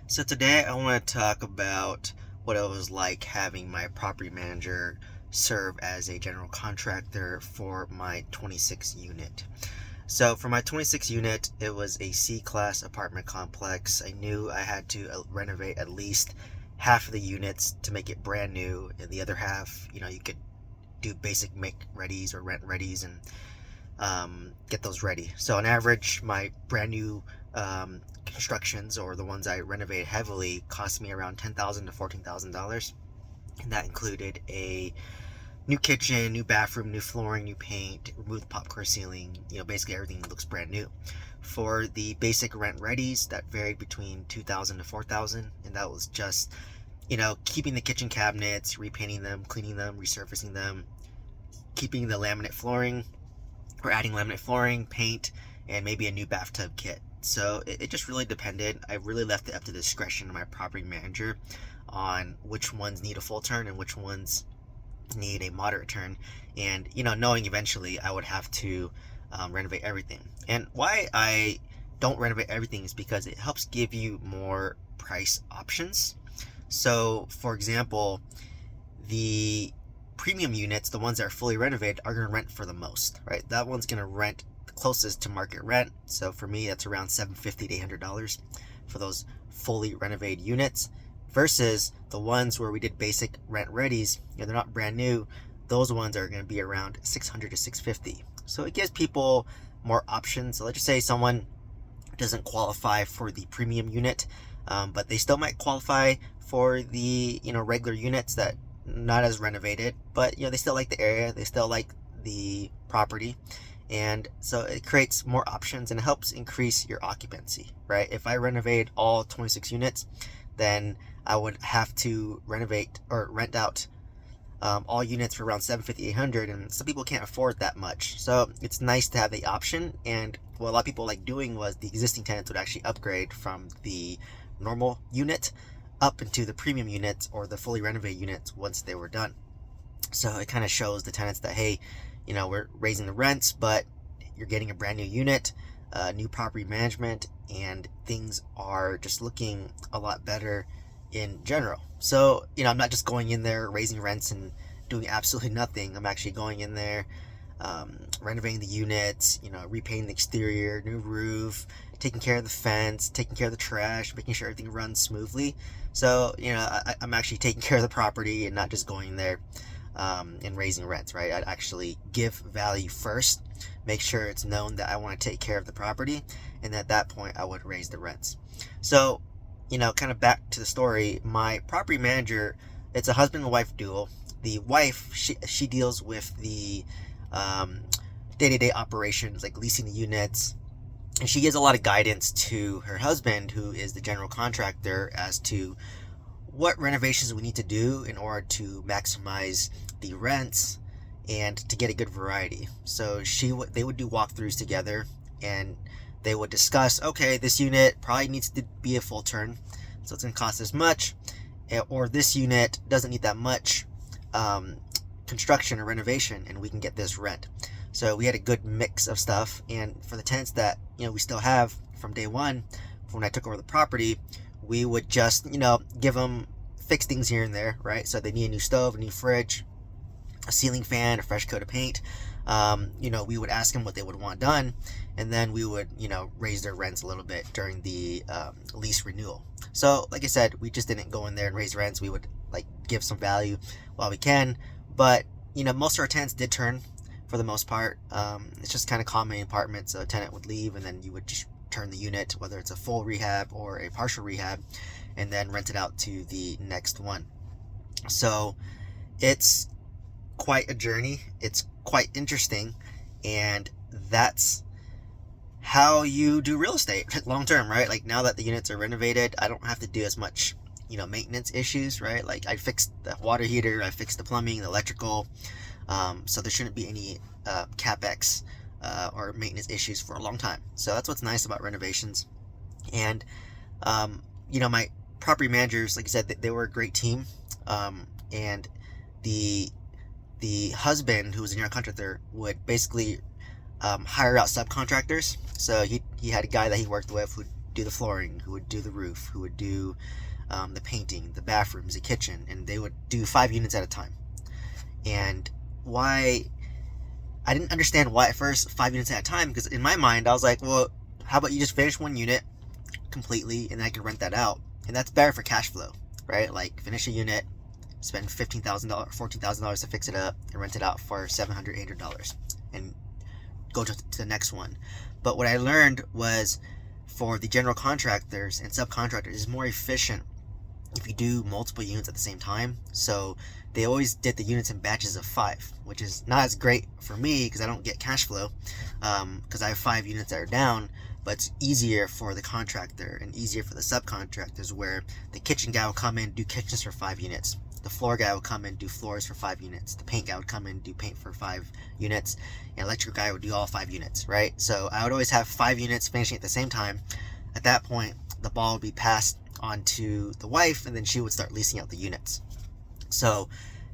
So today I want to talk about what it was like having my property manager serve as a general contractor for my 26 unit. So for my 26 unit, it was a C-class apartment complex. I knew I had to renovate at least half of the units to make it brand new, and the other half, you could do basic make readies or rent readies and get those ready. So on average, my brand new constructions, or the ones I renovate heavily, cost me around $10,000 to $14,000, and that included a new kitchen, new bathroom, new flooring, new paint, removed popcorn ceiling. Basically everything looks brand new. For the basic rent readies, that varied between $2,000 to $4,000, and that was just keeping the kitchen cabinets, repainting them, cleaning them, resurfacing them, keeping the laminate flooring, or adding laminate flooring, paint, and maybe a new bathtub kit. So it just really depended. I really left it up to the discretion of my property manager on which ones need a full turn and which ones need a moderate turn. And knowing eventually I would have to renovate everything. And why I don't renovate everything is because it helps give you more price options. So for example, the premium units, the ones that are fully renovated, are going to rent for the most, right? That one's going to rent the closest to market rent. So for me, that's around $750 to $800 for those fully renovated units, versus the ones where we did basic rent readies. They're not brand new. Those ones are going to be around $600 to $650. So it gives people more options. So let's just say someone doesn't qualify for the premium unit, but they still might qualify for the regular units that not as renovated, but they still like the area, they still like the property, and so it creates more options and helps increase your occupancy, right? If I renovate all 26 units, then I would have to renovate or rent out all units for around $750, $800, and some people can't afford that much. So it's nice to have the option. And what a lot of people like doing was the existing tenants would actually upgrade from the normal unit up into the premium units or the fully renovated units once they were done. So it kind of shows the tenants that, hey, we're raising the rents, but you're getting a brand new unit, new property management, and things are just looking a lot better in general. So I'm not just going in there raising rents and doing absolutely nothing. I'm actually going in there, renovating the units, repainting the exterior, new roof, taking care of the fence, taking care of the trash, making sure everything runs smoothly. So I'm actually taking care of the property and not just going there and raising rents, right? I'd actually give value first, make sure it's known that I want to take care of the property, and at that point I would raise the rents. So kind of back to the story, my property manager, it's a husband and wife duo. The wife, she deals with the day-to-day operations, like leasing the units, and she gives a lot of guidance to her husband, who is the general contractor, as to what renovations we need to do in order to maximize the rents and to get a good variety. So they would do walkthroughs together, and they would discuss, okay, this unit probably needs to be a full turn, so it's going to cost this much, or this unit doesn't need that much construction or renovation, and we can get this rent. So we had a good mix of stuff. And for the tenants that we still have from day one, from when I took over the property, we would just give them fix things here and there, right? So they need a new stove, a new fridge, a ceiling fan, a fresh coat of paint. We would ask them what they would want done, and then we would raise their rents a little bit during the lease renewal. So like I said, we just didn't go in there and raise rents. We would give some value while we can, but most of our tenants did turn for the most part. It's just kind of common in apartments. So a tenant would leave, and then you would just turn the unit, whether it's a full rehab or a partial rehab, and then rent it out to the next one. So it's quite a journey. It's quite interesting, and that's how you do real estate long term, right? Like, now that the units are renovated, I don't have to do as much maintenance issues, right? Like, I fixed the water heater, I fixed the plumbing, the electrical, so there shouldn't be any capex or maintenance issues for a long time. So that's what's nice about renovations. And my property managers, like I said, they were a great team, and the husband, who was a general contractor, would basically hire out subcontractors. So he had a guy that he worked with who do the flooring, who would do the roof, who would do the painting, the bathrooms, the kitchen, and they would do 5 units at a time. And why I didn't understand why at first 5 units at a time, because in my mind I was like, well, how about you just finish 1 unit completely and I can rent that out, and that's better for cash flow, right? Like finish a unit, spend $15,000, $14,000 to fix it up, and rent it out for $700, $800, and go to the next one. But what I learned was for the general contractors and subcontractors, it's more efficient if you do multiple units at the same time. So they always did the units in batches of 5, which is not as great for me because I don't get cash flow because I have 5 units that are down. But it's easier for the contractor and easier for the subcontractors, where the kitchen guy will come in, do kitchens for 5 units. The floor guy will come in, do floors for 5 units. The paint guy would come in, do paint for 5 units. And electrical guy would do all 5 units, right? So I would always have 5 units finishing at the same time. At that point, the ball would be passed on to the wife, and then she would start leasing out the units. So,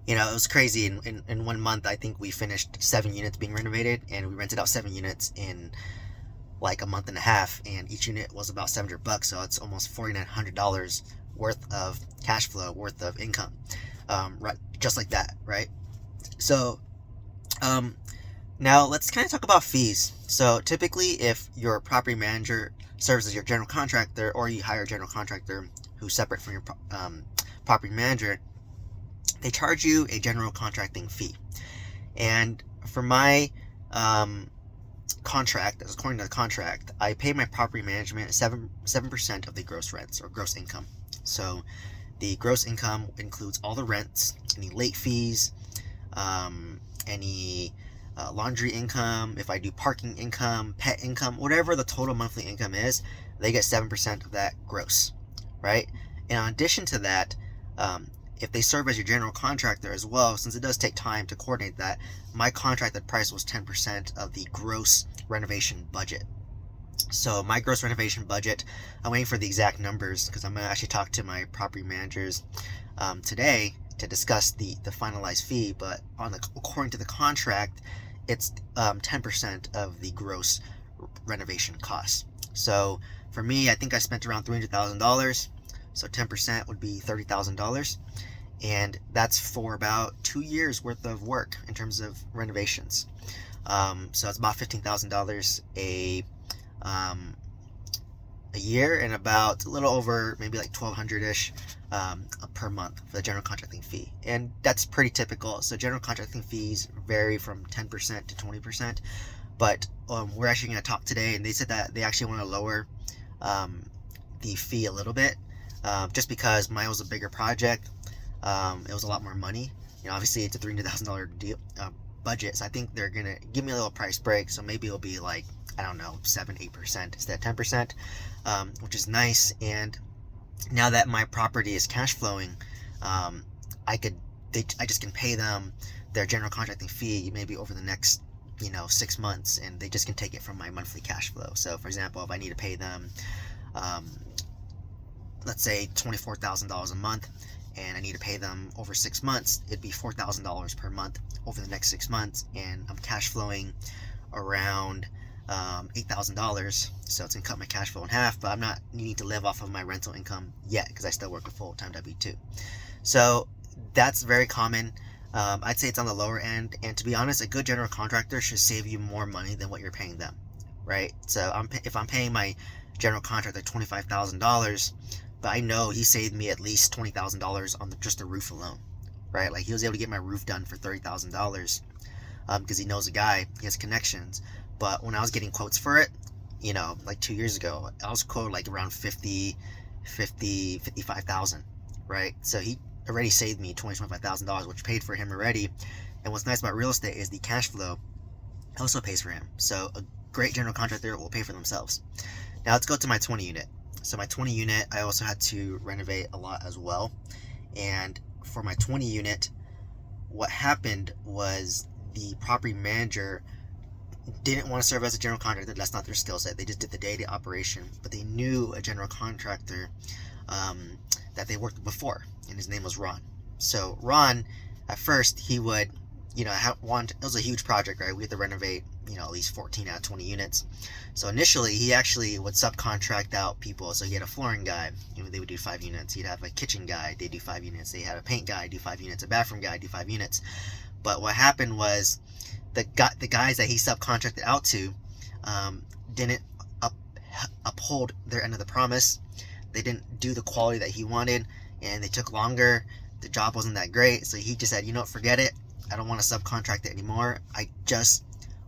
it was crazy. In 1 month, I think we finished 7 units being renovated, and we rented out 7 units in like a month and a half, and each unit was about $700, so it's almost $4,900 worth of cash flow, worth of income, right? Just like that, right? So, now let's kind of talk about fees. So typically, if your property manager serves as your general contractor, or you hire a general contractor who's separate from your property manager, they charge you a general contracting fee. And for my contract, as according to the contract, I pay my property management 7% of the gross rents or gross income. So the gross income includes all the rents, any late fees, any laundry income, if I do parking income, pet income, whatever the total monthly income is, they get 7% of that gross, right? And in addition to that, if they serve as your general contractor as well, since it does take time to coordinate that, my contracted price was 10% of the gross renovation budget. So my gross renovation budget, I'm waiting for the exact numbers because I'm going to actually talk to my property managers today to discuss the finalized fee, but according to the contract, it's 10% of the gross renovation costs. So for me, I think I spent around $300,000. So 10% would be $30,000, and that's for about 2 years worth of work in terms of renovations. So it's about $15,000 a year, and about a little over maybe like $1,200-ish per month for the general contracting fee, and that's pretty typical. So general contracting fees vary from 10% to 20%, but we're actually going to talk today, and they said that they actually want to lower the fee a little bit. Just because mine was a bigger project, it was a lot more money. Obviously it's a $300,000 deal budget, so I think they're gonna give me a little price break. So maybe it'll be like, I don't know, 7-8% instead of 10%, which is nice. And now that my property is cash flowing, I just can pay them their general contracting fee maybe over the next 6 months, and they just can take it from my monthly cash flow. So for example, if I need to pay them let's say $24,000 a month, and I need to pay them over 6 months, it'd be $4,000 per month over the next 6 months, and I'm cash flowing around $8,000, so it's gonna cut my cash flow in half. But I'm not needing to live off of my rental income yet because I still work a full-time W-2. So that's very common. I'd say it's on the lower end, and to be honest, a good general contractor should save you more money than what you're paying them, right? So if I'm paying my general contractor $25,000, but I know he saved me at least $20,000 on just the roof alone, right? Like he was able to get my roof done for $30,000 because he knows a guy, he has connections. But when I was getting quotes for it, like 2 years ago, I was quoted like around 55,000, right? So he already saved me $25,000, which paid for him already. And what's nice about real estate is the cash flow also pays for him. So a great general contractor will pay for themselves. Now let's go to my 20 unit. So my 20 unit, I also had to renovate a lot as well. And for my 20 unit, what happened was the property manager didn't want to serve as a general contractor. That's not their skill set. They just did the day-to-day operation, but they knew a general contractor that they worked with before, and his name was Ron. So Ron, at first, he would it was a huge project, right? We had to renovate, at least 14 out of 20 units. So initially, he actually would subcontract out people. So he had a flooring guy, they would do 5 units. He'd have a kitchen guy, they do 5 units. They had a paint guy, do 5 units. A bathroom guy, do 5 units. But what happened was the guys that he subcontracted out to didn't uphold their end of the promise. They didn't do the quality that he wanted, and they took longer. The job wasn't that great, so he just said, forget it. I don't want to subcontract it anymore. I just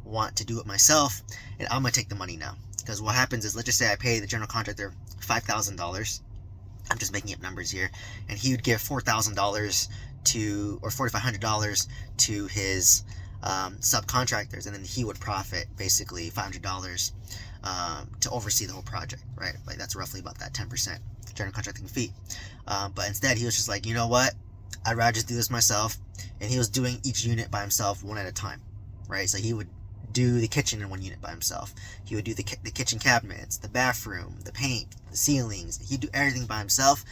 want to do it myself, and I'm going to take the money now. Because what happens is, let's just say I pay the general contractor $5,000. I'm just making up numbers here. And he would give $4,000 or $4,500 to his subcontractors, and then he would profit basically $500 to oversee the whole project, right? Like that's roughly about that 10% general contracting fee. But instead, he was just like, you know what? I'd rather just do this myself. And he was doing each unit by himself, one at a time, right? So he would do the kitchen in one unit by himself. He would do the kitchen cabinets, the bathroom, the paint, the ceilings. He'd do everything by himself,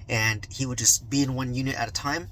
and he would just be in one unit at a time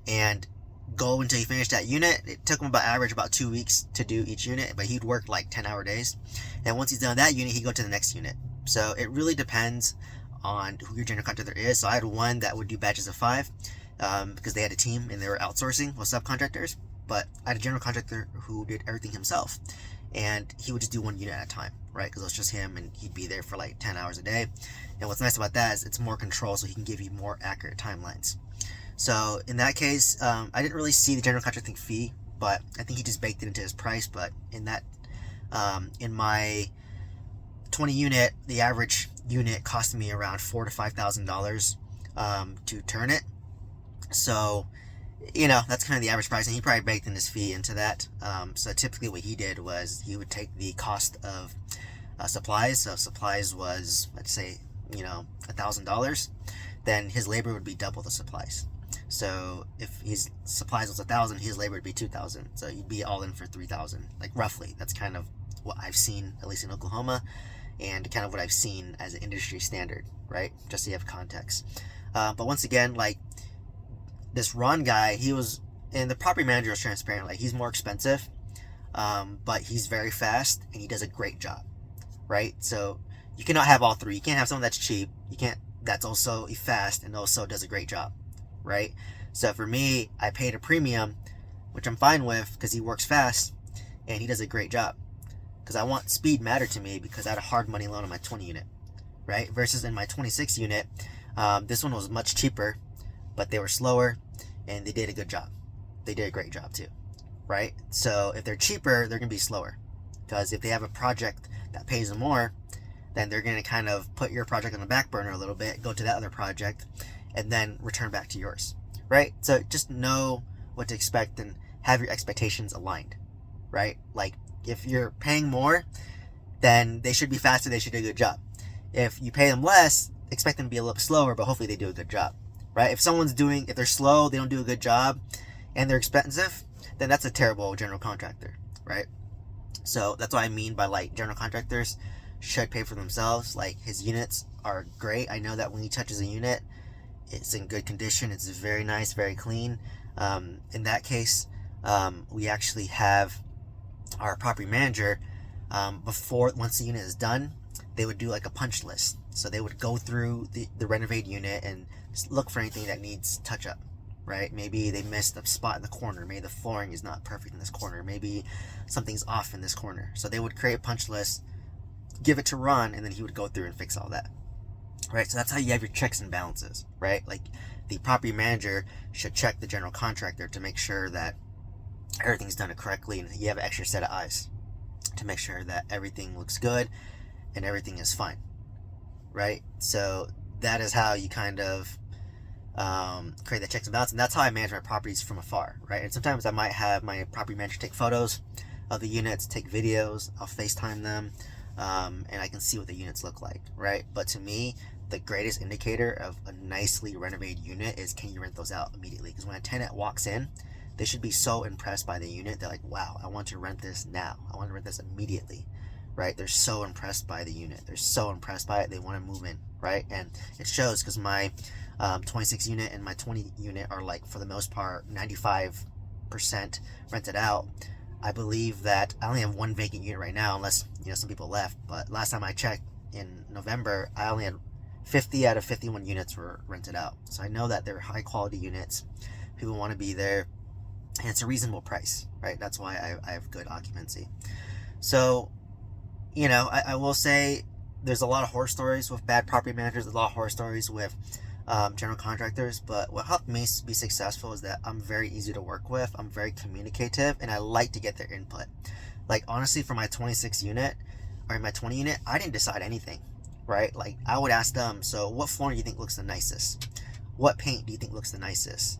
and go until he finished that unit. It took him about 2 weeks to do each unit, but he'd work like 10-hour days. And once he's done that unit, he'd go to the next unit. So it really depends on who your general contractor is. So I had one that would do batches of 5 because they had a team and they were outsourcing with subcontractors. But I had a general contractor who did everything himself, and he would just do one unit at a time, right? Because it was just him, and he'd be there for like 10 hours a day. And what's nice about that is it's more control, so he can give you more accurate timelines. So in that case, I didn't really see the general contracting fee, but I think he just baked it into his price. But in my 20 unit, the average unit cost me around $4,000 to $5,000 to turn it. So, that's kind of the average price, and he probably baked in his fee into that. So typically what he did was he would take the cost of supplies. So supplies was, let's say, $1,000. Then his labor would be double the supplies. So if his supplies was $1,000, his labor would be $2,000. So you'd be all in for $3,000, like roughly. That's kind of what I've seen, at least in Oklahoma, and kind of what I've seen as an industry standard, right? Just so you have context. But once again, like this Ron guy, and the property manager was transparent. Like he's more expensive, but he's very fast and he does a great job, right? So you cannot have all three. You can't have someone that's cheap. That's also fast and also does a great job, right? So for me, I paid a premium, which I'm fine with because he works fast and he does a great job. Because I want speed matter to me because I had a hard money loan on my 20 unit, right? Versus in my 26 unit, this one was much cheaper, but they were slower and they did a good job. They did a great job too, right? So if they're cheaper, they're going to be slower. Because if they have a project that pays them more, then they're going to kind of put your project on the back burner a little bit, go to that other project, and then return back to yours, right? So just know what to expect and have your expectations aligned, right? Like if you're paying more, then they should be faster, they should do a good job. If you pay them less, expect them to be a little bit slower, but hopefully they do a good job, right? If they're slow, they don't do a good job, and they're expensive, then that's a terrible general contractor, right? So that's what I mean by like general contractors should pay for themselves. Like his units are great. I know that when he touches a unit, it's in good condition. It's very nice, very clean. In that case, we actually have our property manager, once the unit is done, they would do like a punch list. So they would go through the renovate unit and look for anything that needs touch up, right? Maybe they missed a spot in the corner. Maybe the flooring is not perfect in this corner. Maybe something's off in this corner. So they would create a punch list, give it to Ron, and then he would go through and fix all that, right? So that's how you have your checks and balances, right? Like the property manager should check the general contractor to make sure that everything's done correctly, and you have an extra set of eyes to make sure that everything looks good and everything is fine, right? So that is how you kind of create the checks and balances, and that's how I manage my properties from afar, right? And sometimes I might have my property manager take photos of the units, take videos, I'll FaceTime them, and I can see what the units look like, right? But to me, the greatest indicator of a nicely renovated unit is, can you rent those out immediately? Because when a tenant walks in, they should be so impressed by the unit. They're like, wow, I want to rent this now. I want to rent this immediately, right? They're so impressed by the unit. They're so impressed by it. They want to move in, right? And it shows because my 26 unit and my 20 unit are like, for the most part, 95 50% rented out. I believe that I only have one vacant unit right now, unless some people left. But last time I checked in November, I only had 50 out of 51 units were rented out. So I know that they're high quality units. People want to be there, and it's a reasonable price, right? That's why I have good occupancy. So, I will say there's a lot of horror stories with bad property managers, a lot of horror stories with general contractors, but what helped me be successful is that I'm very easy to work with, I'm very communicative, and I like to get their input. Like, honestly, for my 26 unit, or my 20 unit, I didn't decide anything, right? Like, I would ask them, so what flooring do you think looks the nicest? What paint do you think looks the nicest?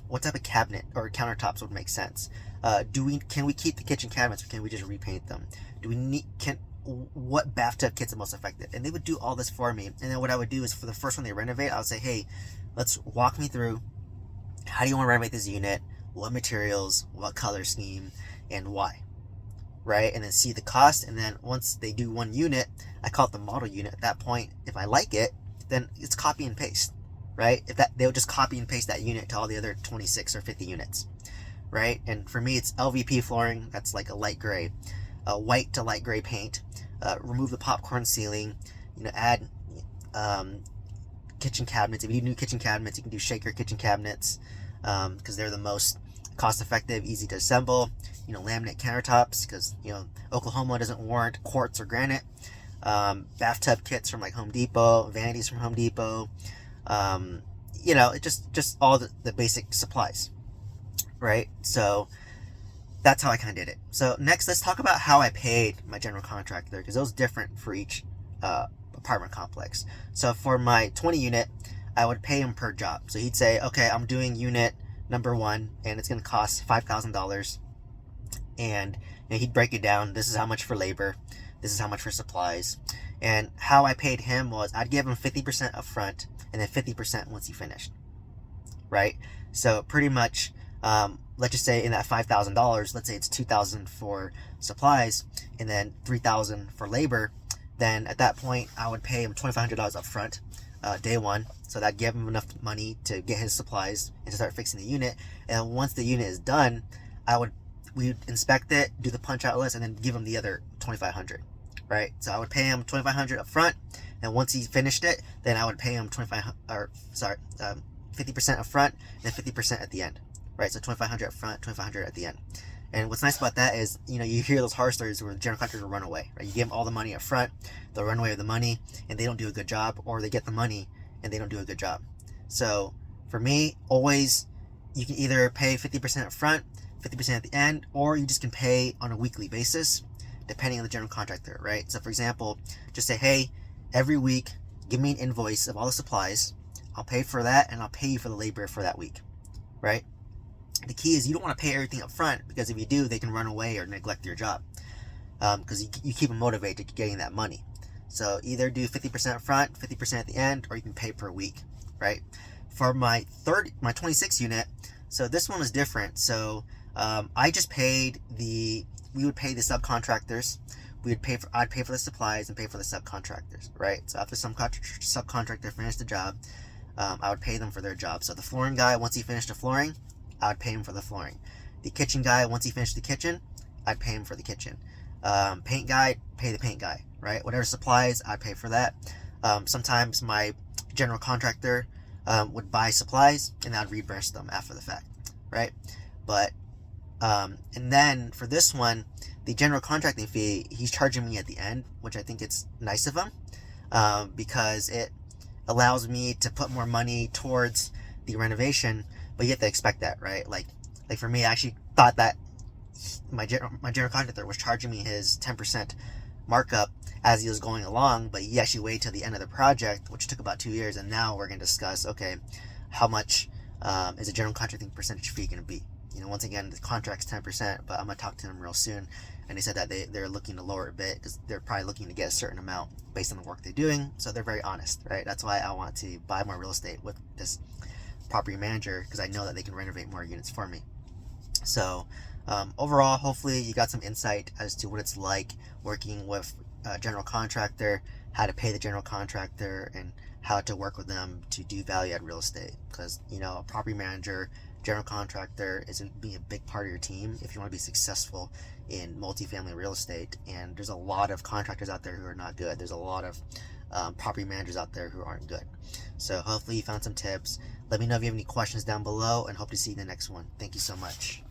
What type of cabinet or countertops would make sense? Can we keep the kitchen cabinets, or can we just repaint them? What bathtub kit's the most effective? And they would do all this for me. And then what I would do is, for the first one they renovate, I would say, hey, let's walk me through, how do you want to renovate this unit? What materials, what color scheme, and why? Right? And then see the cost. And then once they do one unit, I call it the model unit. At that point, if I like it, then it's copy and paste, right? They'll just copy and paste that unit to all the other 26 or 50 units, right? And for me, it's LVP flooring. That's like a light gray, white to light gray paint. Remove the popcorn ceiling. Add kitchen cabinets. If you do new kitchen cabinets, you can do shaker kitchen cabinets, because they're the most cost-effective, easy to assemble. Laminate countertops, because Oklahoma doesn't warrant quartz or granite. Bathtub kits from like Home Depot, vanities from Home Depot. Just all the basic supplies, right? So that's how I kind of did it. So next, let's talk about how I paid my general contractor, because it was different for each apartment complex. So for my 20 unit, I would pay him per job. So he'd say, okay, I'm doing unit number 1, and it's going to cost $5,000. And he'd break it down. This is how much for labor. This is how much for supplies. And how I paid him was, I'd give him 50% up front, and then 50% once he finished, right? So pretty much, let's just say in that $5,000, let's say it's $2,000 for supplies and then $3,000 for labor. Then at that point, I would pay him $2,500 up front, day one. So that gave him enough money to get his supplies and to start fixing the unit. And once the unit is done, we'd inspect it, do the punch out list, and then give him the other $2,500, right? So I would pay him $2,500 up front, and once he finished it, then I would pay him 50% up front, and then 50% at the end, right? So $2,500 up front, $2,500 at the end. And what's nice about that is, you hear those horror stories where the general contractors will run away, right? You give them all the money up front, they'll run away with the money, and they don't do a good job, or they get the money and they don't do a good job. So for me, always, you can either pay 50% up front, 50% at the end, or you just can pay on a weekly basis, depending on the general contractor, right? So for example, just say, hey, every week, give me an invoice of all the supplies. I'll pay for that, and I'll pay you for the labor for that week, right? The key is you don't want to pay everything up front, because if you do, they can run away or neglect your job, because you keep them motivated to getting that money. So either do 50% up front, 50% at the end, or you can pay per week, right? For my 26 unit, so this one was different. So I just paid we would pay the subcontractors. I'd pay for the supplies and pay for the subcontractors, right? So after some subcontractor finished the job, I would pay them for their job. So the flooring guy, once he finished the flooring, I would pay him for the flooring. The kitchen guy, once he finished the kitchen, I'd pay him for the kitchen. Paint guy, pay the paint guy, right? Whatever supplies, I'd pay for that. Sometimes my general contractor would buy supplies, and I'd reimburse them after the fact, right? But and then for this one, the general contracting fee, he's charging me at the end, which I think it's nice of him, because it allows me to put more money towards the renovation. But you have to expect that, right? Like for me, I actually thought that my general contractor was charging me his 10% markup as he was going along, but he actually waited till the end of the project, which took about 2 years. And now we're going to discuss, okay, how much is a general contracting percentage fee going to be? Once again, the contract's 10%, but I'm going to talk to them real soon. And they said that they're looking to lower it a bit, because they're probably looking to get a certain amount based on the work they're doing. So they're very honest, right? That's why I want to buy more real estate with this property manager, because I know that they can renovate more units for me. So overall, hopefully you got some insight as to what it's like working with a general contractor, how to pay the general contractor, and how to work with them to do value add real estate. Because a property manager general contractor is going to be a big part of your team if you want to be successful in multifamily real estate. And there's a lot of contractors out there who are not good. There's a lot of property managers out there who aren't good. So hopefully you found some tips. Let me know if you have any questions down below, and hope to see you in the next one. Thank you so much.